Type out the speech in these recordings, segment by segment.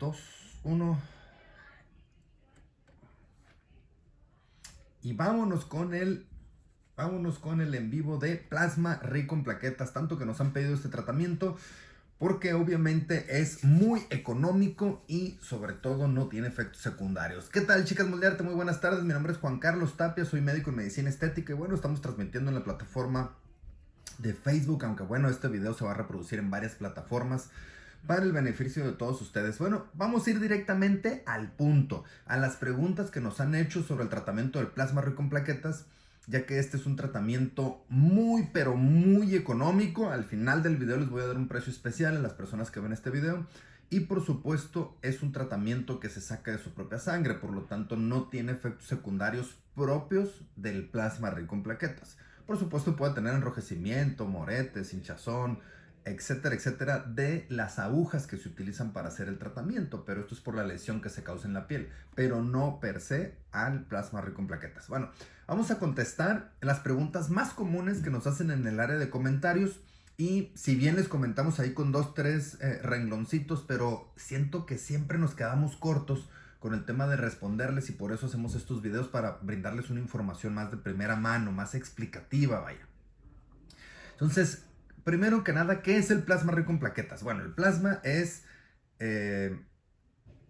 2, 1. Y vámonos con el en vivo de plasma rico en plaquetas, tanto que nos han pedido este tratamiento, porque obviamente es muy económico y sobre todo no tiene efectos secundarios. ¿Qué tal, chicas Moldearte? Muy buenas tardes, mi nombre es Juan Carlos Tapia, soy médico en medicina estética y bueno, estamos transmitiendo en la plataforma de Facebook, aunque bueno, este video se va a reproducir en varias plataformas para el beneficio de todos ustedes. Bueno, vamos a ir directamente al punto, a las preguntas que nos han hecho sobre el tratamiento del plasma rico en plaquetas, ya que este es un tratamiento muy, pero muy económico. Al final del video les voy a dar un precio especial a las personas que ven este video. Y por supuesto es un tratamiento que se saca de su propia sangre, por lo tanto no tiene efectos secundarios propios del plasma rico en plaquetas. Por supuesto puede tener enrojecimiento, moretes, hinchazón, etcétera, etcétera, de las agujas que se utilizan para hacer el tratamiento, pero esto es por la lesión que se causa en la piel, pero no per se al plasma rico en plaquetas. Bueno, vamos a contestar las preguntas más comunes que nos hacen en el área de comentarios. Y si bien les comentamos ahí con 2, 3 rengloncitos, pero siento que siempre nos quedamos cortos con el tema de responderles y por eso hacemos estos videos para brindarles una información más de primera mano, más explicativa, vaya. Entonces, primero que nada, ¿qué es el plasma rico en plaquetas? Bueno, el plasma es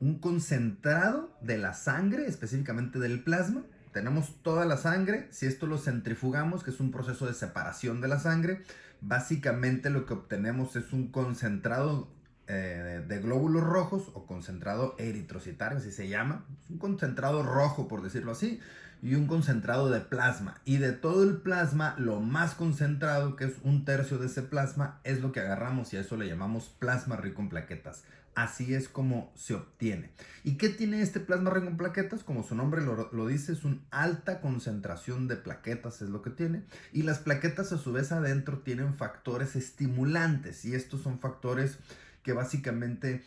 un concentrado de la sangre, específicamente del plasma. Tenemos toda la sangre. Si esto lo centrifugamos, que es un proceso de separación de la sangre, básicamente lo que obtenemos es un concentrado de glóbulos rojos o concentrado eritrocitario, así se llama. Es un concentrado rojo, por decirlo así, y un concentrado de plasma. Y de todo el plasma, lo más concentrado, que es 1/3 de ese plasma, es lo que agarramos y a eso le llamamos plasma rico en plaquetas. Así es como se obtiene. ¿Y qué tiene este plasma rico en plaquetas? Como su nombre lo dice, es una alta concentración de plaquetas, es lo que tiene. Y las plaquetas a su vez adentro tienen factores estimulantes. Y estos son factores que básicamente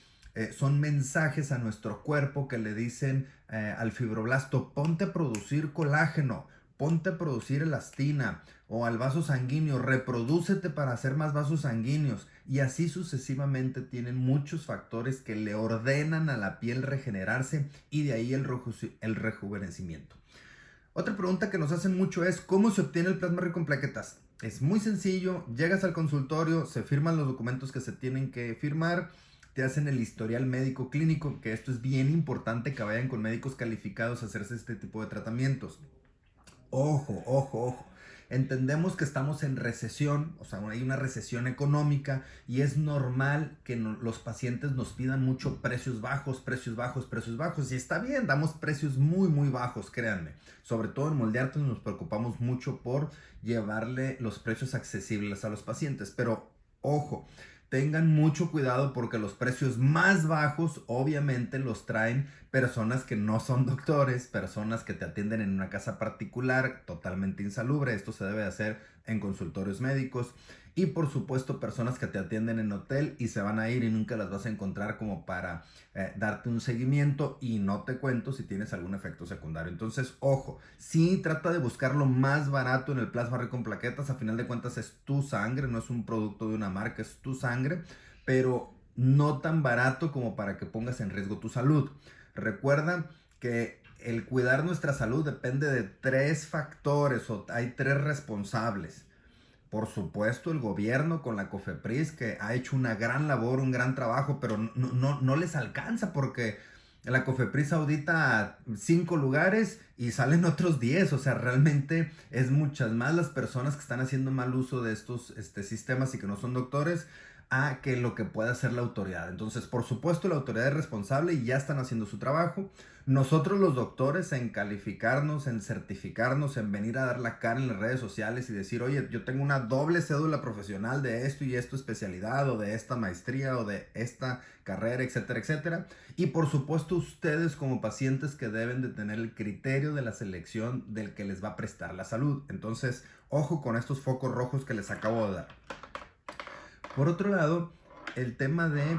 son mensajes a nuestro cuerpo que le dicen al fibroblasto: ponte a producir colágeno, ponte a producir elastina, o al vaso sanguíneo: reprodúcete para hacer más vasos sanguíneos. Y así sucesivamente tienen muchos factores que le ordenan a la piel regenerarse y de ahí el rejuvenecimiento. Otra pregunta que nos hacen mucho es: ¿cómo se obtiene el plasma rico en plaquetas? Es muy sencillo, llegas al consultorio, se firman los documentos que se tienen que firmar, te hacen el historial médico clínico, que esto es bien importante que vayan con médicos calificados a hacerse este tipo de tratamientos. Ojo, ojo, ojo. Entendemos que estamos en recesión, o sea, hay una recesión económica y es normal que los pacientes nos pidan mucho precios bajos, precios bajos, precios bajos. Y está bien, damos precios muy, muy bajos, créanme. Sobre todo en Moldearte nos preocupamos mucho por llevarle los precios accesibles a los pacientes. Pero, ojo, tengan mucho cuidado porque los precios más bajos obviamente los traen personas que no son doctores, personas que te atienden en una casa particular totalmente insalubre. Esto se debe hacer en consultorios médicos. Y por supuesto personas que te atienden en hotel y se van a ir y nunca las vas a encontrar como para darte un seguimiento, y no te cuento si tienes algún efecto secundario. Entonces, ojo, sí trata de buscar lo más barato en el plasma rico en plaquetas. A final de cuentas es tu sangre, no es un producto de una marca, es tu sangre, pero no tan barato como para que pongas en riesgo tu salud. Recuerda que el cuidar nuestra salud depende de 3 factores, o hay 3 responsables. Por supuesto, el gobierno con la COFEPRIS, que ha hecho una gran labor, un gran trabajo, pero no les alcanza porque la COFEPRIS audita 5 lugares y salen otros 10. O sea, realmente es muchas más las personas que están haciendo mal uso de estos sistemas y que no son doctores a que lo que pueda hacer la autoridad. Entonces, por supuesto, la autoridad es responsable y ya están haciendo su trabajo. Nosotros los doctores en calificarnos, en certificarnos, en venir a dar la cara en las redes sociales y decir: oye, yo tengo una doble cédula profesional de esto y esto especialidad, o de esta maestría, o de esta carrera, etcétera, etcétera. Y por supuesto ustedes como pacientes que deben de tener el criterio de la selección del que les va a prestar la salud. Entonces, ojo con estos focos rojos que les acabo de dar. Por otro lado, el tema de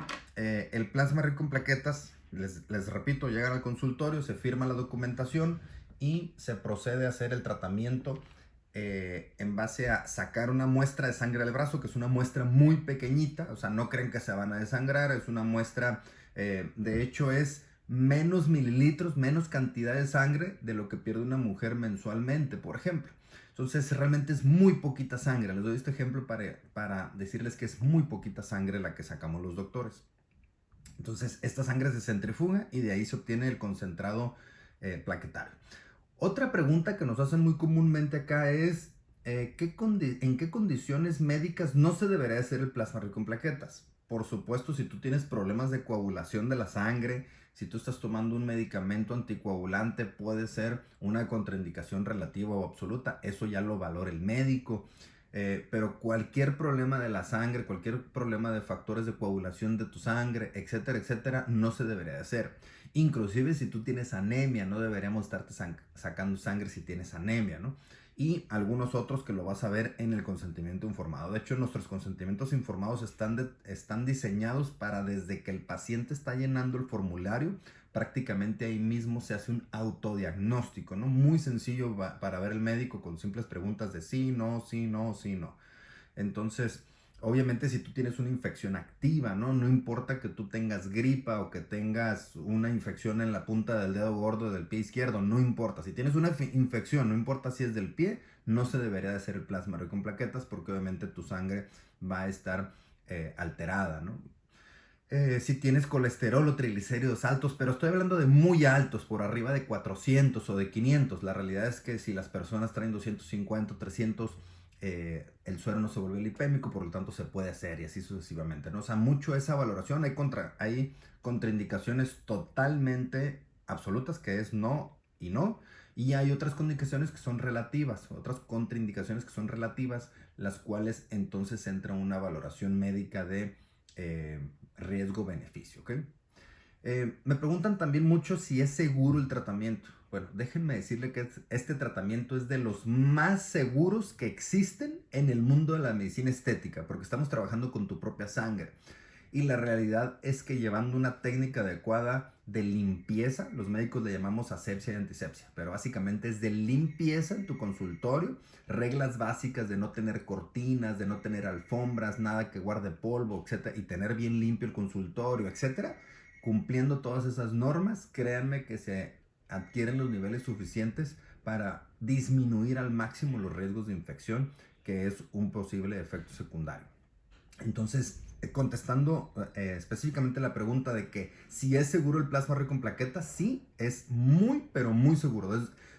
el plasma rico en plaquetas, les repito, llegan al consultorio, se firma la documentación y se procede a hacer el tratamiento en base a sacar una muestra de sangre del brazo, que es una muestra muy pequeñita. O sea, no creen que se van a desangrar, es una muestra De hecho, es menos mililitros, menos cantidad de sangre de lo que pierde una mujer mensualmente, por ejemplo. Entonces, realmente es muy poquita sangre. Les doy este ejemplo para decirles que es muy poquita sangre la que sacamos los doctores. Entonces, esta sangre se centrifuga y de ahí se obtiene el concentrado plaquetario. Otra pregunta que nos hacen muy comúnmente acá es, ¿en qué condiciones médicas no se debería hacer el plasma rico en plaquetas? Por supuesto, si tú tienes problemas de coagulación de la sangre, si tú estás tomando un medicamento anticoagulante, puede ser una contraindicación relativa o absoluta. Eso ya lo valora el médico. Pero cualquier problema de la sangre, cualquier problema de factores de coagulación de tu sangre, etcétera, etcétera, no se debería de hacer. Inclusive si tú tienes anemia, no deberíamos estarte sacando sangre si tienes anemia, ¿no? Y algunos otros que lo vas a ver en el consentimiento informado. De hecho, nuestros consentimientos informados están diseñados para desde que el paciente está llenando el formulario, prácticamente ahí mismo se hace un autodiagnóstico, ¿no? Muy sencillo para ver el médico con simples preguntas de sí, no, sí, no, sí, no. Entonces, obviamente si tú tienes una infección activa, ¿no? No importa que tú tengas gripa o que tengas una infección en la punta del dedo gordo del pie izquierdo, no importa. Si tienes una infección, no importa si es del pie, no se debería de hacer el plasma rico en plaquetas porque obviamente tu sangre va a estar alterada, ¿no? Si tienes colesterol o triglicéridos altos, pero estoy hablando de muy altos, por arriba de 400 o de 500. La realidad es que si las personas traen 250 o 300, el suero no se vuelve lipémico, por lo tanto se puede hacer y así sucesivamente, ¿no? O sea, mucho esa valoración. Hay contraindicaciones totalmente absolutas, que es no y no. Y hay otras contraindicaciones que son relativas, otras contraindicaciones que son relativas, las cuales entonces entra una valoración médica de riesgo-beneficio, ¿ok? Me preguntan también mucho si es seguro el tratamiento. Bueno, déjenme decirle que este tratamiento es de los más seguros que existen en el mundo de la medicina estética, porque estamos trabajando con tu propia sangre. Y la realidad es que llevando una técnica adecuada de limpieza, los médicos le llamamos asepsia y antisepsia, pero básicamente es de limpieza en tu consultorio, reglas básicas de no tener cortinas, de no tener alfombras, nada que guarde polvo, etcétera, y tener bien limpio el consultorio, etcétera. Cumpliendo todas esas normas, créanme que se adquieren los niveles suficientes para disminuir al máximo los riesgos de infección, que es un posible efecto secundario. Entonces, contestando específicamente la pregunta de que si es seguro el plasma rico en plaquetas, sí, es muy, pero muy seguro.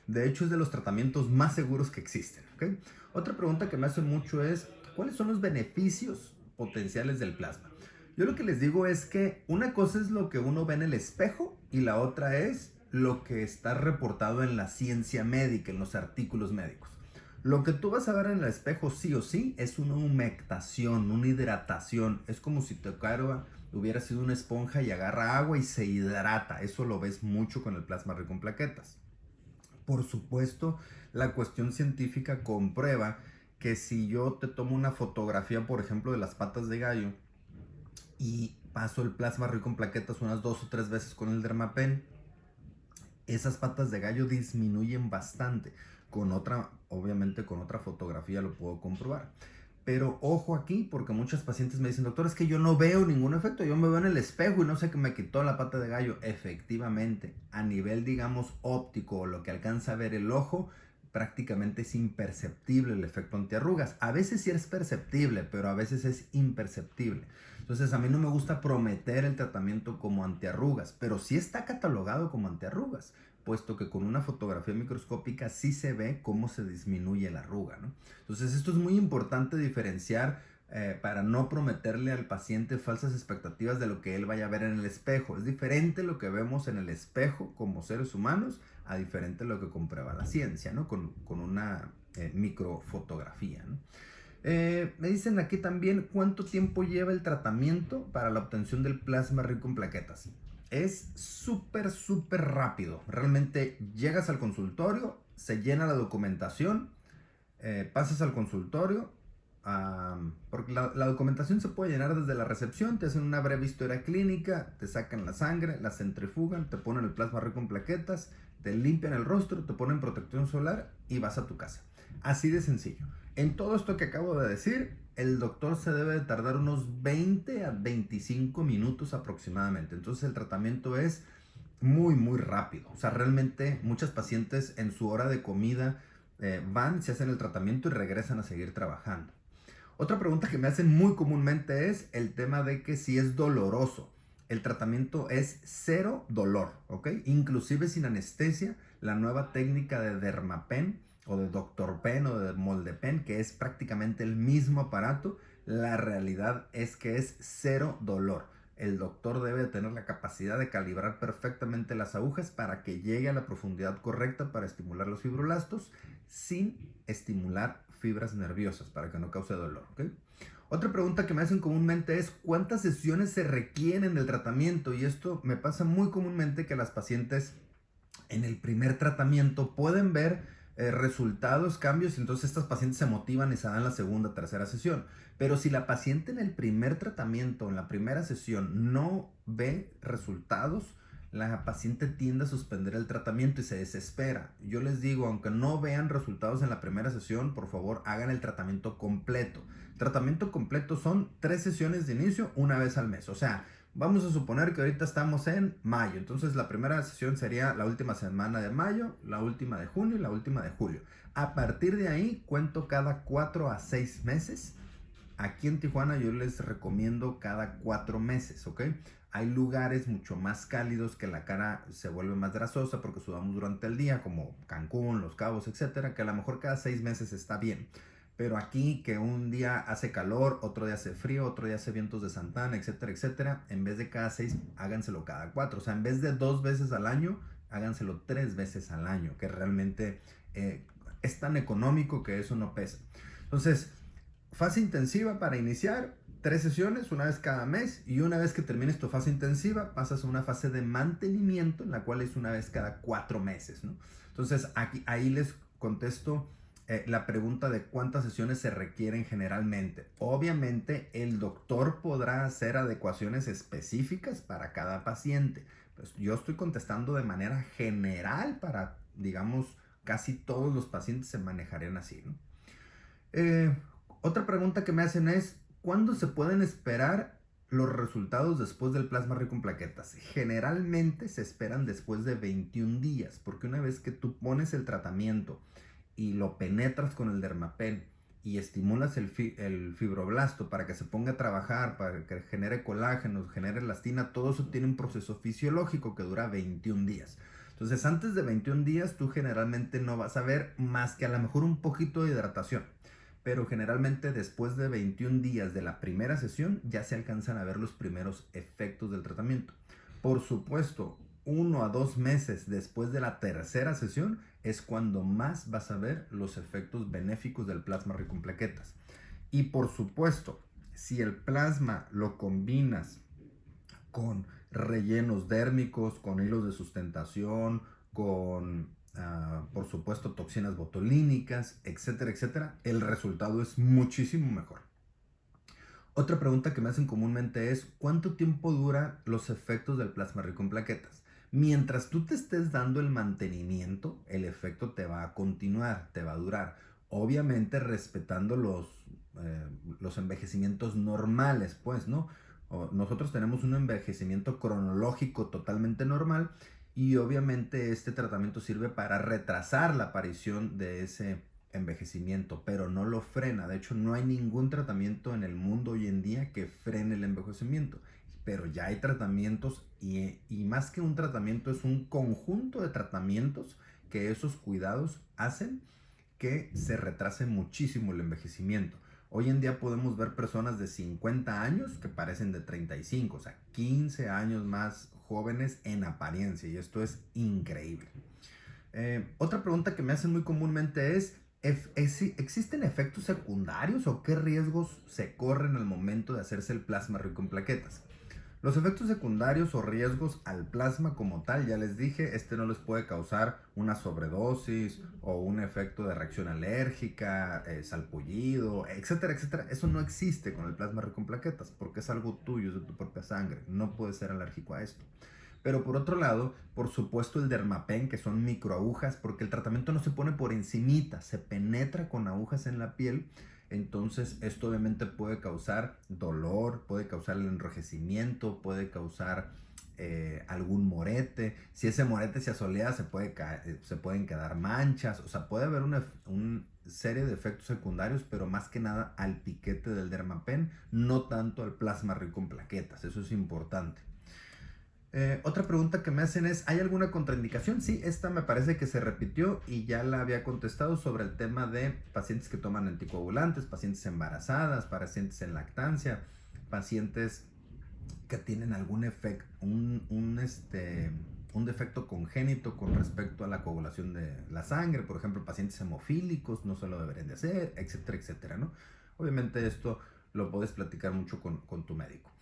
De hecho, es de los tratamientos más seguros que existen, ¿okay? Otra pregunta que me hacen mucho es, ¿cuáles son los beneficios potenciales del plasma? Yo lo que les digo es que una cosa es lo que uno ve en el espejo y la otra es lo que está reportado en la ciencia médica, en los artículos médicos. Lo que tú vas a ver en el espejo sí o sí es una humectación, una hidratación. Es como si tu cara hubiera sido una esponja y agarra agua y se hidrata. Eso lo ves mucho con el plasma rico en plaquetas. Por supuesto, la cuestión científica comprueba que si yo te tomo una fotografía, por ejemplo, de las patas de gallo y paso el plasma rico en plaquetas unas 2 o 3 veces con el Dermapen, esas patas de gallo disminuyen bastante. Con otra, obviamente con otra fotografía lo puedo comprobar. Pero ojo aquí, porque muchos pacientes me dicen, doctor, es que yo no veo ningún efecto, yo me veo en el espejo y no sé qué me quitó la pata de gallo. Efectivamente, a nivel, digamos, óptico, o lo que alcanza a ver el ojo, prácticamente es imperceptible el efecto antiarrugas. A veces sí es perceptible, pero a veces es imperceptible. Entonces a mí no me gusta prometer el tratamiento como antiarrugas, pero sí está catalogado como antiarrugas, puesto que con una fotografía microscópica sí se ve cómo se disminuye la arruga, ¿no? Entonces esto es muy importante diferenciar para no prometerle al paciente falsas expectativas de lo que él vaya a ver en el espejo. Es diferente lo que vemos en el espejo como seres humanos a diferente lo que comprueba la ciencia, ¿no? Con una microfotografía, ¿no? Me dicen aquí también cuánto tiempo lleva el tratamiento para la obtención del plasma rico en plaquetas. Es súper, súper rápido. Realmente llegas al consultorio, se llena la documentación, pasas al consultorio, porque la documentación se puede llenar desde la recepción, te hacen una breve historia clínica, te sacan la sangre, la centrifugan, te ponen el plasma rico en plaquetas, te limpian el rostro, te ponen protección solar y vas a tu casa. Así de sencillo. En todo esto que acabo de decir, el doctor se debe de tardar unos 20 a 25 minutos aproximadamente. Entonces el tratamiento es muy rápido. O sea, realmente muchas pacientes en su hora de comida van, se hacen el tratamiento y regresan a seguir trabajando. Otra pregunta que me hacen muy comúnmente es el tema de que si es doloroso. El tratamiento es cero dolor, ¿ok? Inclusive sin anestesia, la nueva técnica de Dermapen o de Doctor Pen o de Moldepen, que es prácticamente el mismo aparato, la realidad es que es cero dolor. El doctor debe tener la capacidad de calibrar perfectamente las agujas para que llegue a la profundidad correcta para estimular los fibroblastos sin estimular fibras nerviosas para que no cause dolor, ¿ok? Otra pregunta que me hacen comúnmente es ¿cuántas sesiones se requieren del tratamiento? Y esto me pasa muy comúnmente que las pacientes en el primer tratamiento pueden ver resultados, cambios, y entonces estas pacientes se motivan y se dan la segunda, tercera sesión. Pero si la paciente en el primer tratamiento, en la primera sesión, no ve resultados, la paciente tiende a suspender el tratamiento y se desespera. Yo les digo, aunque no vean resultados en la primera sesión, por favor hagan el tratamiento completo. Tratamiento completo son 3 sesiones de inicio una vez al mes. O sea, vamos a suponer que ahorita estamos en mayo. Entonces la primera sesión sería la última semana de mayo, la última de junio y la última de julio. A partir de ahí cuento cada 4 a 6 meses. Aquí en Tijuana yo les recomiendo cada 4 meses, ¿ok? Hay lugares mucho más cálidos que la cara se vuelve más grasosa porque sudamos durante el día, como Cancún, Los Cabos, etcétera, que a lo mejor cada 6 meses está bien. Pero aquí que un día hace calor, otro día hace frío, otro día hace vientos de Santana, etcétera, etcétera, en vez de cada 6, háganselo cada 4. O sea, en vez de 2 veces al año, háganselo 3 veces al año, que realmente es tan económico que eso no pesa. Entonces, fase intensiva para iniciar, 3 sesiones, una vez cada mes, y una vez que termines tu fase intensiva, pasas a una fase de mantenimiento, en la cual es una vez cada 4 meses, ¿no? Entonces, ahí les contesto la pregunta de cuántas sesiones se requieren generalmente. Obviamente, el doctor podrá hacer adecuaciones específicas para cada paciente. Pues yo estoy contestando de manera general para, digamos, casi todos los pacientes se manejarían así, ¿no? Eh, Otra pregunta que me hacen es, ¿cuándo se pueden esperar los resultados después del plasma rico en plaquetas? Generalmente se esperan después de 21 días, porque una vez que tú pones el tratamiento y lo penetras con el Dermapen y estimulas el fibroblasto para que se ponga a trabajar, para que genere colágeno, genere elastina, todo eso tiene un proceso fisiológico que dura 21 días. Entonces, antes de 21 días, tú generalmente no vas a ver más que a lo mejor un poquito de hidratación, pero generalmente después de 21 días de la primera sesión ya se alcanzan a ver los primeros efectos del tratamiento. Por supuesto, 1 a 2 meses después de la tercera sesión es cuando más vas a ver los efectos benéficos del plasma rico en plaquetas. Y por supuesto, si el plasma lo combinas con rellenos dérmicos, con hilos de sustentación, con por supuesto toxinas botulínicas, etcétera, etcétera, el resultado es muchísimo mejor. Otra pregunta que me hacen comúnmente es ¿cuánto tiempo dura los efectos del plasma rico en plaquetas? Mientras tú te estés dando el mantenimiento, el efecto te va a continuar, te va a durar. Obviamente respetando los envejecimientos normales, pues, ¿no? Nosotros tenemos un envejecimiento cronológico totalmente normal y obviamente este tratamiento sirve para retrasar la aparición de ese envejecimiento, pero no lo frena. De hecho, no hay ningún tratamiento en el mundo hoy en día que frene el envejecimiento. Pero ya hay tratamientos y más que un tratamiento es un conjunto de tratamientos que esos cuidados hacen que se retrase muchísimo el envejecimiento. Hoy en día podemos ver personas de 50 años que parecen de 35, o sea, 15 años más jóvenes en apariencia, y esto es increíble. Otra pregunta que me hacen muy comúnmente es, ¿existen efectos secundarios o qué riesgos se corren al momento de hacerse el plasma rico en plaquetas? Los efectos secundarios o riesgos al plasma como tal, ya les dije, este no les puede causar una sobredosis o un efecto de reacción alérgica, salpullido, etcétera, etcétera. Eso no existe con el plasma rico en plaquetas porque es algo tuyo, es de tu propia sangre. No puedes ser alérgico a esto. Pero por otro lado, por supuesto el Dermapen, que son microagujas, porque el tratamiento no se pone por encimita, se penetra con agujas en la piel. Entonces esto obviamente puede causar dolor, puede causar el enrojecimiento, puede causar algún morete. Si ese morete se asolea, se pueden quedar manchas. O sea, puede haber una serie de efectos secundarios, pero más que nada al piquete del Dermapen, no tanto al plasma rico en plaquetas. Eso es importante. Otra pregunta que me hacen es, ¿hay alguna contraindicación? Sí, esta me parece que se repitió y ya la había contestado sobre el tema de pacientes que toman anticoagulantes, pacientes embarazadas, pacientes en lactancia, pacientes que tienen algún efecto, un defecto congénito con respecto a la coagulación de la sangre, por ejemplo, pacientes hemofílicos no se lo deberían de hacer, etcétera, etcétera, ¿no? Obviamente esto lo puedes platicar mucho con tu médico.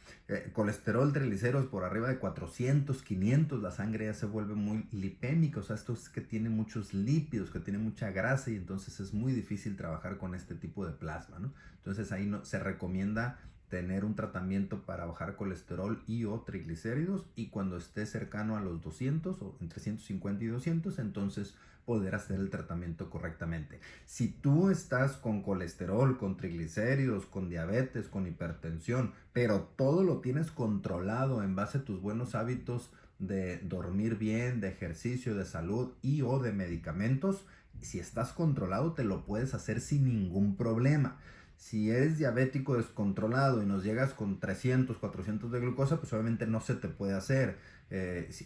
Colesterol, triglicéridos por arriba de 400, 500, la sangre ya se vuelve muy lipémica, o sea, esto es que tiene muchos lípidos, que tiene mucha grasa y entonces es muy difícil trabajar con este tipo de plasma, ¿no? Entonces ahí no, se recomienda tener un tratamiento para bajar colesterol y o triglicéridos y cuando esté cercano a los 200 o entre 150 y 200, entonces poder hacer el tratamiento correctamente. Si tú estás con colesterol, con triglicéridos, con diabetes, con hipertensión, pero todo lo tienes controlado en base a tus buenos hábitos de dormir bien, de ejercicio, de salud y o de medicamentos, si estás controlado te lo puedes hacer sin ningún problema. Si eres diabético descontrolado y nos llegas con 300, 400 de glucosa, pues obviamente no se te puede hacer.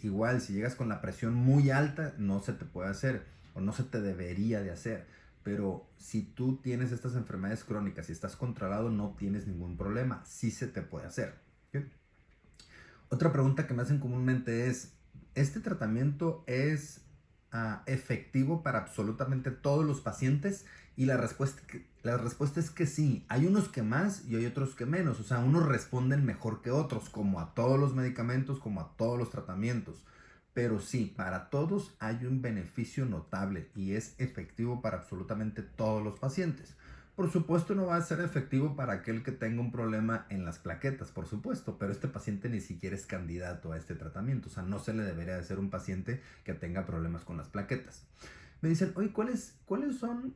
Igual, si llegas con la presión muy alta, no se te puede hacer o no se te debería de hacer. Pero si tú tienes estas enfermedades crónicas y estás controlado, no tienes ningún problema. Sí se te puede hacer. ¿Okay? Otra pregunta que me hacen comúnmente es, ¿este tratamiento es efectivo para absolutamente todos los pacientes? Y la respuesta es que sí. Hay unos que más y hay otros que menos. O sea, unos responden mejor que otros, como a todos los medicamentos, como a todos los tratamientos. Pero sí, para todos hay un beneficio notable y es efectivo para absolutamente todos los pacientes. Por supuesto no va a ser efectivo para aquel que tenga un problema en las plaquetas, por supuesto, pero este paciente ni siquiera es candidato a este tratamiento, o sea, no se le debería de ser un paciente que tenga problemas con las plaquetas. Me dicen, oye, ¿cuáles son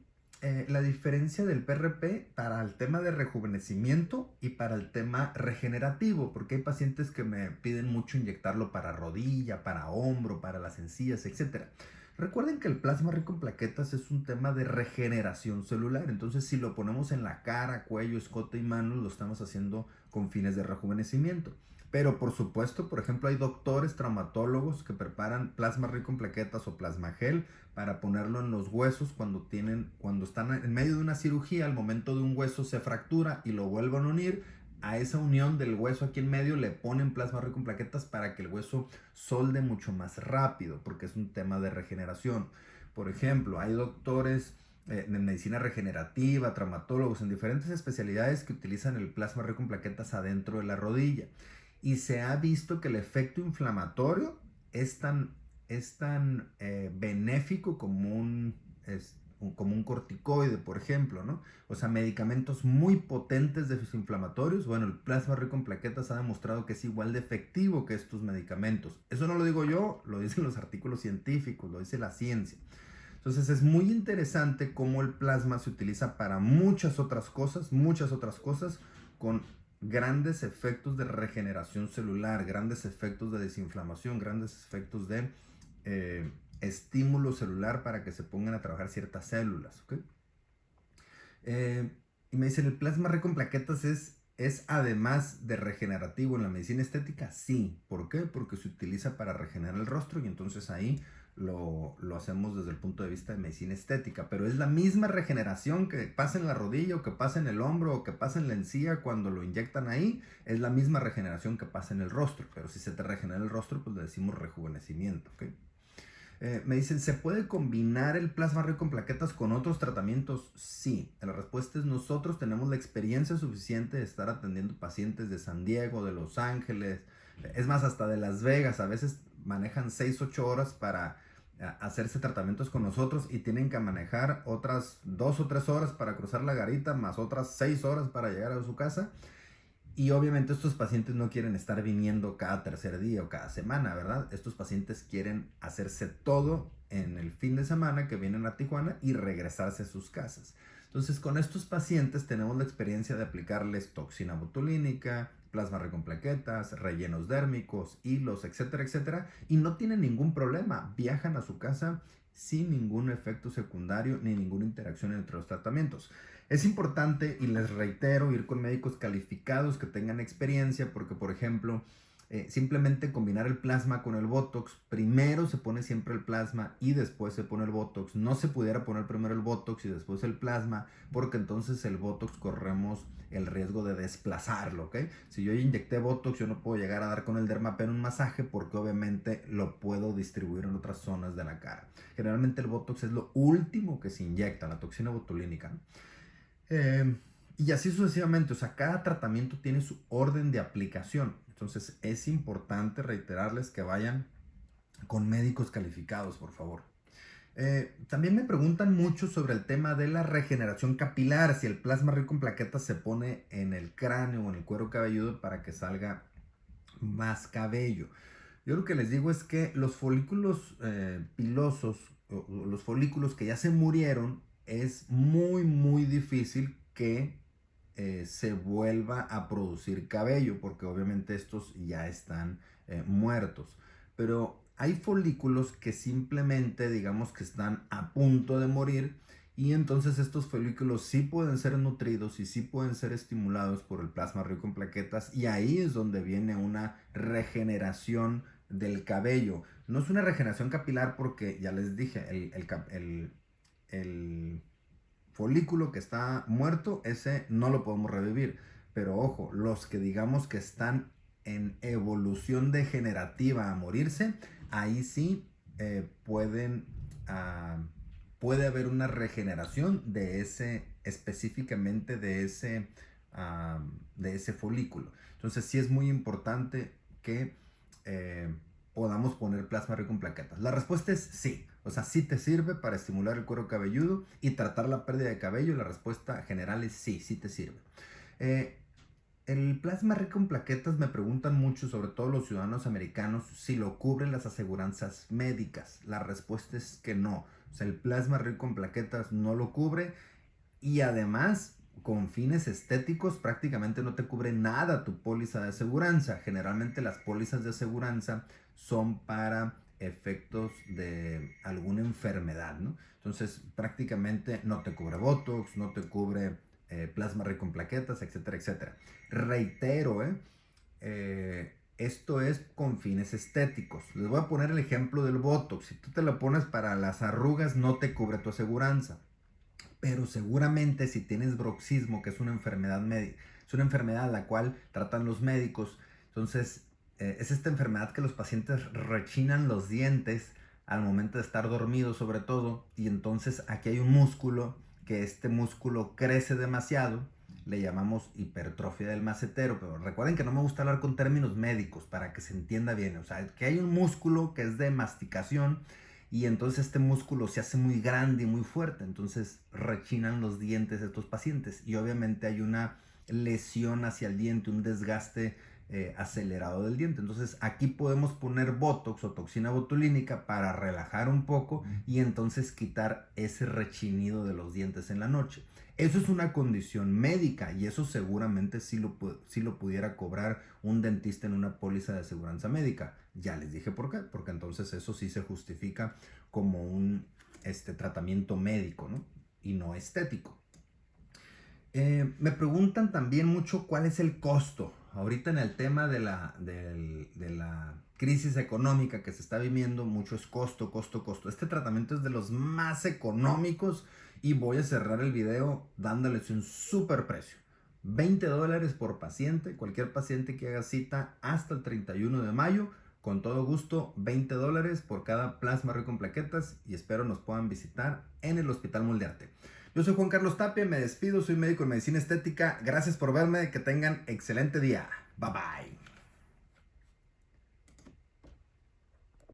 la diferencia del PRP para el tema de rejuvenecimiento y para el tema regenerativo? Porque hay pacientes que me piden mucho inyectarlo para rodilla, para hombro, para las encías, etcétera. Recuerden que el plasma rico en plaquetas es un tema de regeneración celular, entonces si lo ponemos en la cara, cuello, escote y manos, lo estamos haciendo con fines de rejuvenecimiento. Pero por supuesto, por ejemplo, hay doctores traumatólogos que preparan plasma rico en plaquetas o plasma gel para ponerlo en los huesos cuando están en medio de una cirugía, al momento de un hueso se fractura y lo vuelven a unir. A esa unión del hueso aquí en medio le ponen plasma rico en plaquetas para que el hueso solde mucho más rápido, porque es un tema de regeneración. Por ejemplo, hay doctores de medicina regenerativa, traumatólogos en diferentes especialidades que utilizan el plasma rico en plaquetas adentro de la rodilla. Y se ha visto que el efecto inflamatorio es tan benéfico como como un corticoide, por ejemplo, ¿no? O sea, medicamentos muy potentes desinflamatorios. Bueno, el plasma rico en plaquetas ha demostrado que es igual de efectivo que estos medicamentos. Eso no lo digo yo, lo dicen los artículos científicos, lo dice la ciencia. Entonces es muy interesante cómo el plasma se utiliza para muchas otras cosas, con grandes efectos de regeneración celular, grandes efectos de desinflamación, grandes efectos de estímulo celular para que se pongan a trabajar ciertas células. ¿Okay? Y me dicen, ¿el plasma rico en plaquetas es además de regenerativo en la medicina estética? Sí. ¿Por qué? Porque se utiliza para regenerar el rostro y entonces ahí lo hacemos desde el punto de vista de medicina estética, pero es la misma regeneración que pasa en la rodilla o que pasa en el hombro o que pasa en la encía cuando lo inyectan ahí, es la misma regeneración que pasa en el rostro, pero si se te regenera el rostro, pues le decimos rejuvenecimiento. ¿Okay? Me dicen, ¿se puede combinar el plasma rico en plaquetas con otros tratamientos? Sí. La respuesta es nosotros tenemos la experiencia suficiente de estar atendiendo pacientes de San Diego, de Los Ángeles, es más, hasta de Las Vegas. A veces manejan 6-8 horas para hacerse tratamientos con nosotros y tienen que manejar otras 2 o 3 horas para cruzar la garita, más otras 6 horas para llegar a su casa. Y obviamente estos pacientes no quieren estar viniendo cada tercer día o cada semana, ¿verdad? Estos pacientes quieren hacerse todo en el fin de semana que vienen a Tijuana y regresarse a sus casas. Entonces, con estos pacientes tenemos la experiencia de aplicarles toxina botulínica, plasma rico en plaquetas, rellenos dérmicos, hilos, etcétera, etcétera, y no tienen ningún problema. Viajan a su casa sin ningún efecto secundario ni ninguna interacción entre los tratamientos. Es importante, y les reitero, ir con médicos calificados que tengan experiencia, porque por ejemplo, simplemente combinar el plasma con el Botox, primero se pone siempre el plasma y después se pone el Botox. No se pudiera poner primero el Botox y después el plasma, porque entonces el Botox corremos el riesgo de desplazarlo, ¿ok? Si yo inyecté Botox, yo no puedo llegar a dar con el Dermapen un masaje porque obviamente lo puedo distribuir en otras zonas de la cara. Generalmente el Botox es lo último que se inyecta, la toxina botulínica, ¿no? Y así sucesivamente, o sea, cada tratamiento tiene su orden de aplicación. Entonces es importante reiterarles que vayan con médicos calificados, por favor. También me preguntan mucho sobre el tema de la regeneración capilar, si el plasma rico en plaquetas se pone en el cráneo o en el cuero cabelludo para que salga más cabello. Yo lo que les digo es que los folículos pilosos, o los folículos que ya se murieron, es muy difícil que se vuelva a producir cabello, porque obviamente estos ya están muertos. Pero hay folículos que simplemente, digamos que están a punto de morir, y entonces estos folículos sí pueden ser nutridos y sí pueden ser estimulados por el plasma rico en plaquetas, y ahí es donde viene una regeneración del cabello. No es una regeneración capilar porque ya les dije, el folículo que está muerto, ese no lo podemos revivir. Pero ojo, los que digamos que están en evolución degenerativa a morirse, ahí sí puede haber una regeneración de ese, específicamente de ese folículo. Entonces sí es muy importante que eh, podamos poner plasma rico en plaquetas. La respuesta es sí. O sea, sí te sirve para estimular el cuero cabelludo y tratar la pérdida de cabello. La respuesta general es sí, sí te sirve. Eh, el plasma rico en plaquetas, me preguntan mucho, sobre todo los ciudadanos americanos, si lo cubren las aseguranzas médicas. La respuesta es que no. O sea, el plasma rico en plaquetas no lo cubre, y además, con fines estéticos, prácticamente no te cubre nada tu póliza de aseguranza. Generalmente las pólizas de aseguranza son para efectos de alguna enfermedad, ¿no? Entonces, prácticamente no te cubre Botox, no te cubre plasma rico en plaquetas, etcétera, etcétera. Reitero, esto es con fines estéticos. Les voy a poner el ejemplo del Botox. Si tú te lo pones para las arrugas, no te cubre tu aseguranza. Pero seguramente si tienes bruxismo, que es una enfermedad médica, es una enfermedad a la cual tratan los médicos. Entonces, es esta enfermedad que los pacientes rechinan los dientes al momento de estar dormidos, sobre todo. Y entonces aquí hay un músculo, que este músculo crece demasiado. Le llamamos hipertrofia del macetero. Pero recuerden que no me gusta hablar con términos médicos para que se entienda bien. O sea, que hay un músculo que es de masticación, y entonces este músculo se hace muy grande y muy fuerte. Entonces rechinan los dientes de estos pacientes. Y obviamente hay una lesión hacia el diente, un desgaste acelerado del diente. Entonces aquí podemos poner Botox o toxina botulínica para relajar un poco y entonces quitar ese rechinido de los dientes en la noche. Eso es una condición médica, y eso seguramente sí lo pudiera cobrar un dentista en una póliza de aseguranza médica. Ya les dije por qué, porque entonces eso sí se justifica como un tratamiento médico, ¿no? Y no estético. Me preguntan también mucho cuál es el costo. Ahorita en el tema de la crisis económica que se está viviendo, mucho es costo. Este tratamiento es de los más económicos, y voy a cerrar el video dándoles un súper precio. $20 por paciente. Cualquier paciente que haga cita hasta el 31 de mayo, con todo gusto, $20 por cada plasma rico en plaquetas, y espero nos puedan visitar en el Hospital Moldearte. Yo soy Juan Carlos Tapia, me despido, soy médico en medicina estética. Gracias por verme, que tengan excelente día. Bye bye.